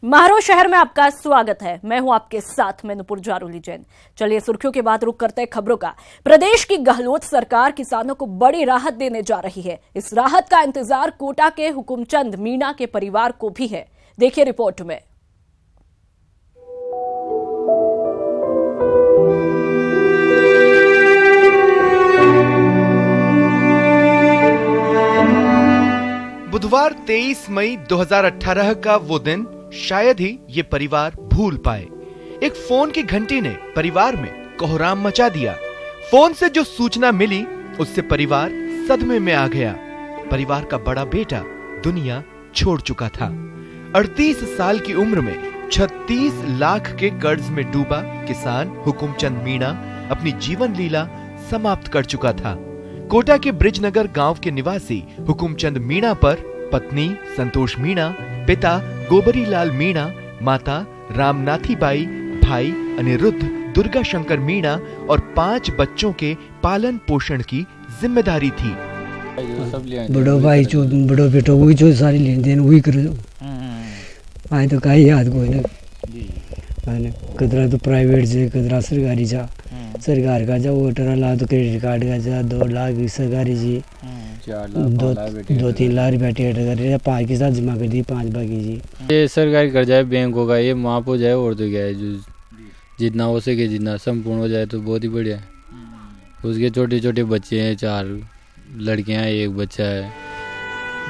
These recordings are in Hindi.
महारो शहर में आपका स्वागत है। मैं हूं आपके साथ मैनुपुर जारोली जैन। चलिए सुर्खियों के बाद रुक करते हैं खबरों का। प्रदेश की गहलोत सरकार किसानों को बड़ी राहत देने जा रही है। इस राहत का इंतजार कोटा के हुकुमचंद मीणा के परिवार को भी है। देखिए रिपोर्ट में। बुधवार 23 मई 2018 का वो दिन शायद ही ये परिवार भूल पाए। एक फोन की घंटी ने परिवार में कोहराम मचा दिया। फोन से जो सूचना मिली उससे परिवार सदमे में आ गया। परिवार का बड़ा बेटा दुनिया छोड़ चुका था। 38 साल की उम्र में 36 लाख के कर्ज में डूबा किसान हुकुमचंद मीणा अपनी जीवन लीला समाप्त कर चुका था। कोटा के ब्रिजनगर गांव के निवासी हुकुमचंद मीणा पर पत्नी संतोष मीणा, पिता गोबरीलाल मीणा, माता रामनाथीबाई, भाई अनिरुद्ध, दुर्गा शंकर मीणा और 5 बच्चों के पालन पोषण की जिम्मेदारी थी। बड़ो भाई जो बड़ो बेटो वही जो सारी लेन देन वही करो। आए तो कहीं याद कोई ना कदरा तो प्राइवेट से कदरा सरकारी जा सरकार का जा वो 18 लाख तो क्रेडिट कार्ड का जा 2 लाख सरकारी जी 2-3 लाख रुपया टेट कर 5 के साथ जमा कर दी 5 बाकी जी। ये सरकारी कर जाए बैंकों का ये माफ हो जाए और तो क्या है जो जितना हो सके जितना संपूर्ण हो जाए तो बहुत ही बढ़िया है। उसके छोटे छोटे बच्चे हैं, 4 लड़कियां हैं, 1 बच्चा है।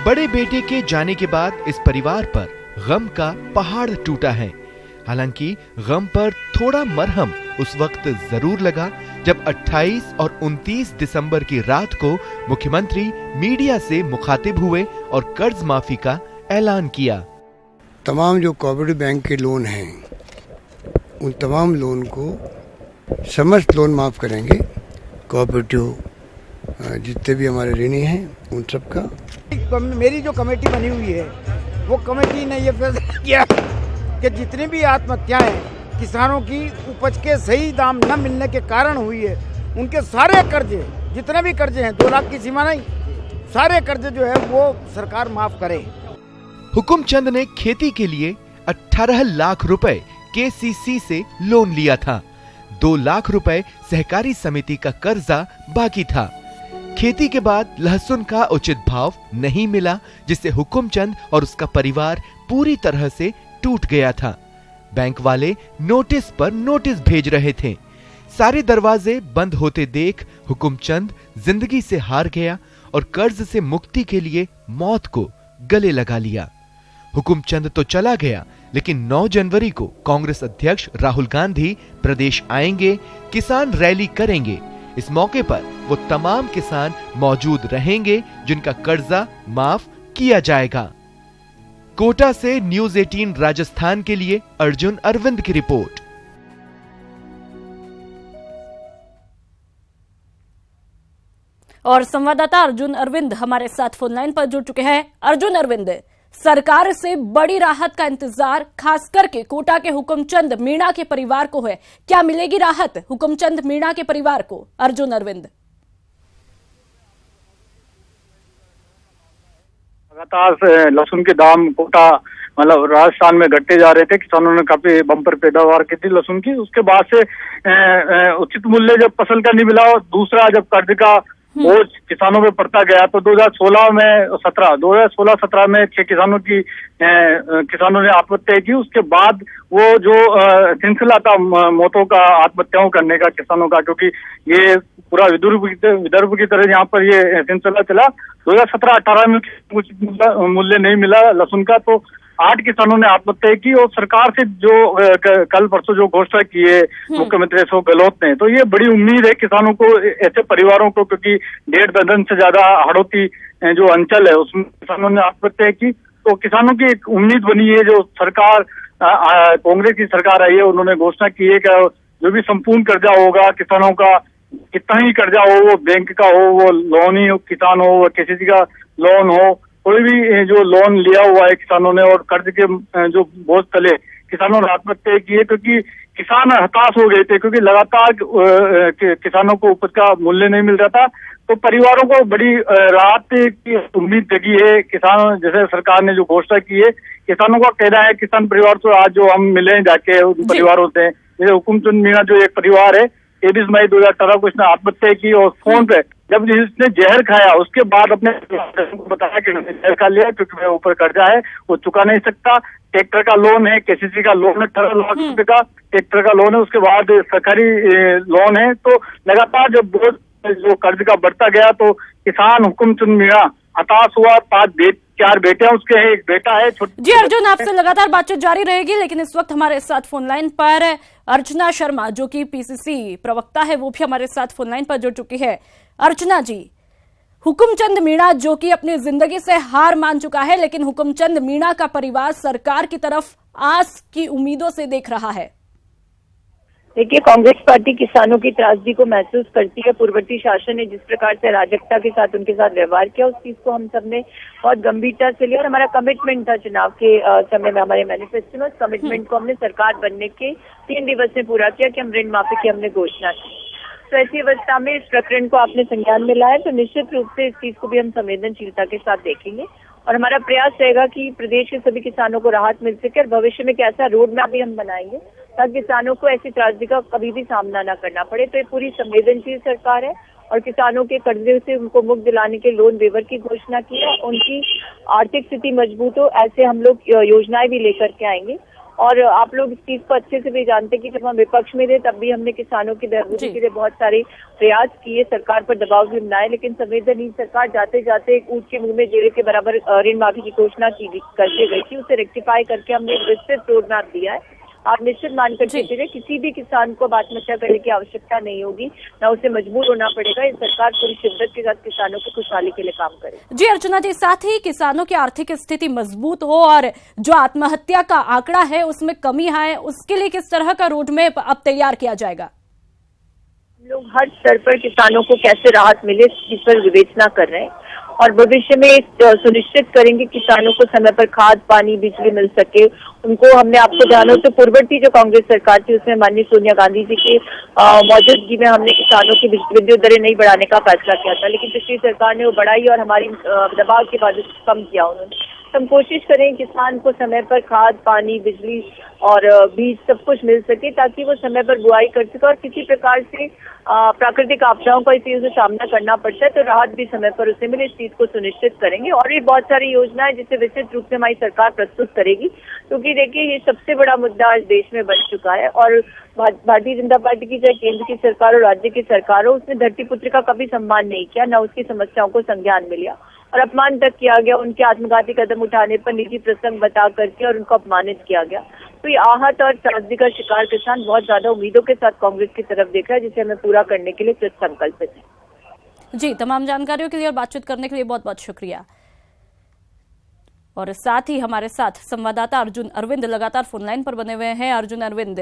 बड़े बेटे के जाने के बाद इस परिवार पर गम का पहाड़ टूटा है। हालांकि गम पर थोड़ा मरहम उस वक्त जरूर लगा जब 28 और 29 दिसंबर की रात को मुख्यमंत्री मीडिया से मुखातिब हुए और कर्ज माफी का ऐलान किया। तमाम जो कोऑपरेटिव बैंक के लोन हैं उन तमाम लोन को समस्त लोन माफ करेंगे। कोऑपरेटिव जितने भी हमारे ऋणी हैं उन सब का। मेरी जो कमेटी बनी हुई है वो कमेटी ने ये फैसला किया कि जितनी भी आत्महत्याएं किसानों की उपज के सही दाम न मिलने के कारण हुई है उनके सारे कर्जे जितने भी कर्जे हैं 2 लाख की सीमा नहीं, सारे कर्जे जो है वो सरकार माफ करे। हुकुमचंद ने खेती के लिए 18 लाख रुपए केसीसी से लोन लिया था। 2 लाख रुपए सहकारी समिति का कर्जा बाकी था। खेती के बाद लहसुन का उचित भाव नहीं मिला जिससे हुकुमचंद और उसका परिवार पूरी तरह से टूट गया था। बैंक वाले नोटिस पर नोटिस भेज रहे थे। सारे दरवाजे बंद होते देख हुकुमचंद जिंदगी से हार गया और कर्ज से मुक्ति के लिए मौत को गले लगा लिया। हुकुमचंद तो चला गया लेकिन 9 जनवरी को कांग्रेस अध्यक्ष राहुल गांधी प्रदेश आएंगे, किसान रैली करेंगे। इस मौके पर वो तमाम किसान मौजूद रहेंगे जिनका कर्जा माफ किया जाएगा। कोटा से न्यूज़ 18 राजस्थान के लिए अर्जुन अरविंद की रिपोर्ट। और संवाददाता अर्जुन अरविंद हमारे साथ फोन लाइन पर जुड़ चुके हैं। अर्जुन अरविंद, सरकार से बड़ी राहत का इंतजार खास करके कोटा के हुकुमचंद मीणा के परिवार को है। क्या मिलेगी राहत हुकुमचंद मीणा के परिवार को? अर्जुन अरविंद, लगातार लहसुन के दाम कोटा मतलब राजस्थान में घटते जा रहे थे। किसानों ने काफी बम्पर पैदावार की थी लहसुन की। उसके बाद से उचित मूल्य जब फसल का नहीं मिला, दूसरा जब कर्ज का बोझ किसानों पे पड़ता गया तो 2016-17 में 6 किसानों ने आत्महत्या की। उसके बाद वो जो सिलसिला था मौतों का, आत्महत्याओं करने का किसानों का, क्योंकि ये पूरा विदर्भ की तरह यहाँ पर ये सिलसिला चला। 2017-18 में कुछ मूल्य नहीं मिला लहसुन का तो 8 किसानों ने आत्महत्या की। और सरकार से जो कल परसों जो घोषणा की है मुख्यमंत्री अशोक गहलोत ने, तो ये बड़ी उम्मीद है किसानों को, ऐसे परिवारों को, क्योंकि 1.5 दर्जन से ज्यादा हड़ौती जो अंचल है उसमें किसानों ने आत्महत्या की। तो किसानों की एक उम्मीद बनी है। जो सरकार कांग्रेस की सरकार आई है उन्होंने घोषणा की है कि जो भी संपूर्ण कर्जा होगा किसानों का, कितना ही कर्जा हो, वो बैंक का हो, वो लोन ही हो, किसान हो, वो किसी का लोन हो, कोई भी जो लोन लिया हुआ है किसानों ने और कर्ज के जो बोझ तले किसानों ने आत्महत्या की है। क्योंकि किसान हताश हो गए थे, क्योंकि लगातार किसानों को उपज का मूल्य नहीं मिल रहा था। तो परिवारों को बड़ी राहत की उम्मीद जगी है। किसान जैसे सरकार ने जो घोषणा की है, किसानों का कहना है, किसान परिवार से आज जो हम मिले जाके उन परिवारों से, जैसे हुकुमचंद मीणा जो एक परिवार है, 23 मई 2018 को इसने आत्महत्या की और फोन पे जब इसने जहर खाया उसके बाद अपने को बताया कि मैंने जहर खा लिया क्योंकि मेरे ऊपर कर्जा है, वो चुका नहीं सकता। ट्रैक्टर का लोन है, केसीसी का लोन है, 18 लाख रुपए का ट्रैक्टर का लोन है, उसके बाद सरकारी लोन है। तो लगातार जब बोझ जो कर्ज का बढ़ता गया तो किसान हुकुमचंद मीणा हताश हुआ। 4 बेटे हैं उसके, एक बेटा है। जी अर्जुन, आपसे लगातार बातचीत जारी रहेगी, लेकिन इस वक्त हमारे साथ फोन लाइन पर अर्चना शर्मा जो कि पीसीसी प्रवक्ता है, वो भी हमारे साथ फोन लाइन पर जुड़ चुकी है। अर्चना जी, हुकुमचंद मीणा जो कि अपनी जिंदगी से हार मान चुका है, लेकिन हुकुमचंद मीणा का परिवार सरकार की तरफ आस की उम्मीदों से देख रहा है। देखिए, कांग्रेस पार्टी किसानों की त्रासदी को महसूस करती है। पूर्ववर्ती शासन ने जिस प्रकार से अराजकता के साथ उनके साथ व्यवहार किया, उस चीज को हम सबने बहुत गंभीरता से लिया और हमारा कमिटमेंट था चुनाव के समय में, हमारे मैनिफेस्टो में उस कमिटमेंट को हमने सरकार बनने के 3 दिवस में पूरा किया कि हम ऋण माफी की हमने घोषणा की। तो ऐसी अवस्था में इस प्रकरण को आपने संज्ञान में लाया, तो निश्चित रूप से इस चीज को भी हम संवेदनशीलता के साथ देखेंगे और हमारा प्रयास रहेगा कि प्रदेश के सभी किसानों को राहत मिल सके और भविष्य में एक ऐसा रोड मैप भी हम बनाएंगे ताकि किसानों को ऐसी त्रासदी का कभी भी सामना न करना पड़े। तो ये पूरी संवेदनशील सरकार है और किसानों के कर्जे से उनको मुक्त दिलाने के लोन वेवर की घोषणा की है। उनकी आर्थिक स्थिति मजबूत हो, ऐसे हम लोग योजनाएं भी लेकर के आएंगे। और आप लोग इस चीज को अच्छे से भी जानते हैं कि जब हम विपक्ष में थे तब भी हमने किसानों की बेहतरी के लिए बहुत सारे प्रयास किए, सरकार पर दबाव भी बनाए, लेकिन संवेदनहीन सरकार जाते जाते एक ऊंट के मुंह में जेल के बराबर ऋण माफी की घोषणा करके गई थी। उसे रेक्टिफाई करके हमने एक विस्तृत रोड मैप दिया है। आप निश्चित मानकर चलिए, किसी भी किसान को आत्महत्या करने की आवश्यकता नहीं होगी, ना उसे मजबूर होना पड़ेगा। ये सरकार पूरी शिद्दत के साथ किसानों की खुशहाली के लिए काम करे। जी अर्चना जी, साथ ही किसानों की आर्थिक स्थिति मजबूत हो और जो आत्महत्या का आंकड़ा है उसमें कमी आए, उसके लिए किस तरह का रोड मैप अब तैयार किया जाएगा? हम लोग हर स्तर पर किसानों को कैसे राहत मिले इस पर विवेचना कर रहे हैं और भविष्य में सुनिश्चित करेंगे किसानों को समय पर खाद, पानी, बिजली मिल सके। उनको हमने आपको जाना तो पूर्ववर्ती जो कांग्रेस सरकार थी उसमें माननीय सोनिया गांधी जी की मौजूदगी में हमने किसानों की विद्युत दरें नहीं बढ़ाने का फैसला किया था, लेकिन पिछली सरकार ने वो बढ़ाई और हमारी दबाव के बाद उसको कम किया उन्होंने। हम कोशिश करें किसान को समय पर खाद, पानी, बिजली और बीज सब कुछ मिल सके ताकि वो समय पर बुआई कर सके और किसी प्रकार से प्राकृतिक आपदाओं का इसी से सामना करना पड़ता है तो राहत भी समय पर उसे मिले, इस चीज को सुनिश्चित करेंगे। और भी बहुत सारी योजनाएं जिसे विस्तृत रूप से हमारी सरकार प्रस्तुत करेगी, क्योंकि देखिए ये सबसे बड़ा मुद्दा आज देश में बन चुका है और भारतीय जनता पार्टी की चाहे केंद्र की सरकार हो, राज्य की सरकार हो, उसने धरती पुत्र का कभी सम्मान नहीं किया, न उसकी समस्याओं को संज्ञान में लिया और अपमान तक किया गया। उनके आत्मघाती कदम उठाने पर निजी प्रसंग बता करके और उनको अपमानित किया गया। तो ये आहत और त्रासदी का शिकार किसान बहुत ज्यादा उम्मीदों के साथ कांग्रेस की तरफ देख रहा है, जिसे हमें पूरा करने के लिए कृत संकल्पित है। जी, तमाम जानकारियों के लिए और बातचीत करने के लिए बहुत बहुत शुक्रिया। और साथ ही हमारे साथ संवाददाता अर्जुन अरविंद लगातार फोनलाइन पर बने हुए हैं। अर्जुन अरविंद,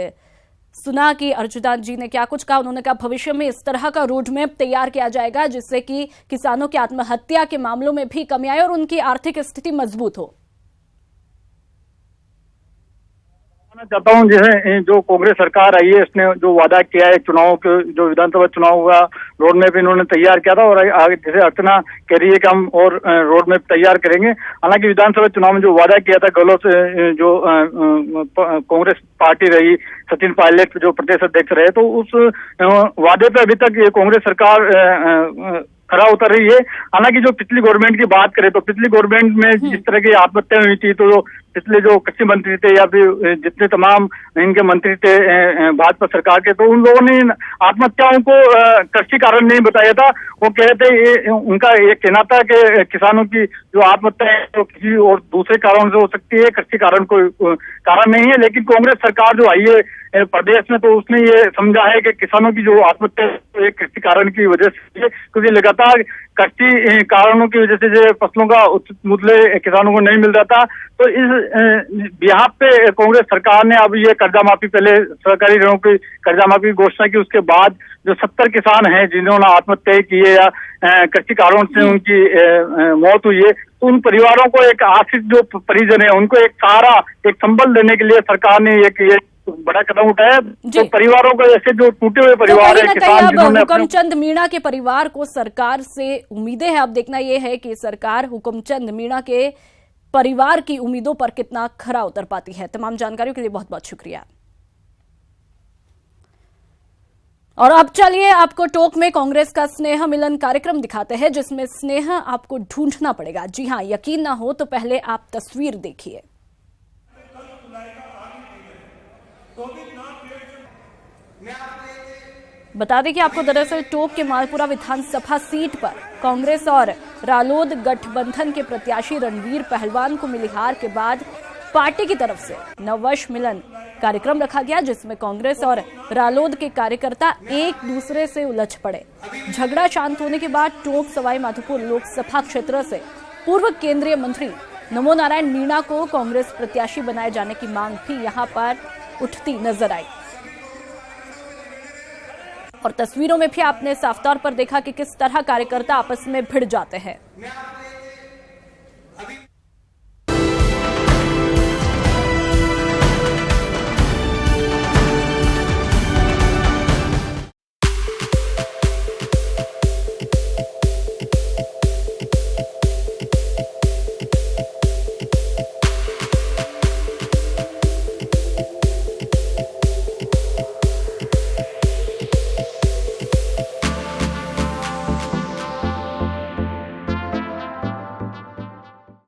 सुना कि अर्जुन जी ने क्या कुछ कहा। उन्होंने कहा भविष्य में इस तरह का रोड मैप तैयार किया जाएगा जिससे कि किसानों की आत्महत्या के मामलों में भी कमी आए और उनकी आर्थिक स्थिति मजबूत हो। मैं चाहता हूँ जैसे जो कांग्रेस सरकार आई है इसने जो वादा किया है चुनाव के, जो विधानसभा चुनाव का रोड मैप इन्होंने तैयार किया था और आगे जैसे अर्चना कह रही है कि हम और रोड मैप तैयार करेंगे। हालांकि विधानसभा चुनाव में जो वादा किया था गलों से जो कांग्रेस पार्टी रही, सचिन पायलट जो प्रदेश अध्यक्ष रहे, तो उस वादे पे अभी तक ये कांग्रेस सरकार खरा उतर रही है। हालांकि जो पिछली गवर्नमेंट की बात करें तो पिछली गवर्नमेंट में जिस तरह की आत्महत्या हुई थी तो पिछले जो कृषि मंत्री थे या फिर जितने तमाम इनके मंत्री थे भाजपा सरकार के, तो उन लोगों ने आत्महत्याओं को कृषि कारण नहीं बताया था। वो कहते ये उनका ये कहना था कि किसानों की जो आत्महत्या है तो किसी और दूसरे कारण से हो सकती है, कृषि कारण कोई कारण नहीं है। लेकिन कांग्रेस सरकार जो आई है प्रदेश में तो उसने ये समझा है कि किसानों की जो आत्महत्या है कृषि कारण की वजह से, क्योंकि लगातार कृषि कारणों की वजह से जो फसलों का उचित मूल्य किसानों को नहीं मिल रहा था। तो इस बिहार पे कांग्रेस सरकार ने अब ये कर्जा माफी, पहले सरकारी ऋणों की कर्जा माफी की घोषणा की, उसके बाद जो 70 किसान हैं जिन्होंने आत्महत्या की है या कृषि कारणों से उनकी मौत हुई है, तो उन परिवारों को एक आश्रित जो परिजन है उनको एक सहारा, एक संबल देने के लिए सरकार ने ये बड़ा कदम उठाया। जी। तो परिवारों का, जैसे जो टूटे हुए तो परिवार कहीं है, ना किसान कहीं अब जिन्होंने अपने हुकमचंद मीणा के परिवार को सरकार से उम्मीदें हैं। अब देखना यह है कि सरकार हुकमचंद मीणा के परिवार की उम्मीदों पर कितना खरा उतर पाती है। तमाम जानकारियों के लिए बहुत बहुत शुक्रिया। और अब चलिए आपको टोक में कांग्रेस का स्नेह मिलन कार्यक्रम दिखाते हैं, जिसमें स्नेह आपको ढूंढना पड़ेगा। जी हां, यकीन ना हो तो पहले आप तस्वीर देखिए। बता दें कि आपको दरअसल टोक के मालपुरा विधानसभा सीट पर कांग्रेस और रालोद गठबंधन के प्रत्याशी रणवीर पहलवान को मिली हार के बाद पार्टी की तरफ से नववर्ष मिलन कार्यक्रम रखा गया, जिसमें कांग्रेस और रालोद के कार्यकर्ता एक दूसरे से उलझ पड़े। झगड़ा शांत होने के बाद टोक सवाई माधोपुर लोकसभा क्षेत्र से पूर्व केंद्रीय मंत्री नमो नारायण मीणा को कांग्रेस प्रत्याशी बनाए जाने की मांग भी यहां पर उठती नजर आई। और तस्वीरों में भी आपने साफ तौर पर देखा कि किस तरह कार्यकर्ता आपस में भिड़ जाते हैं।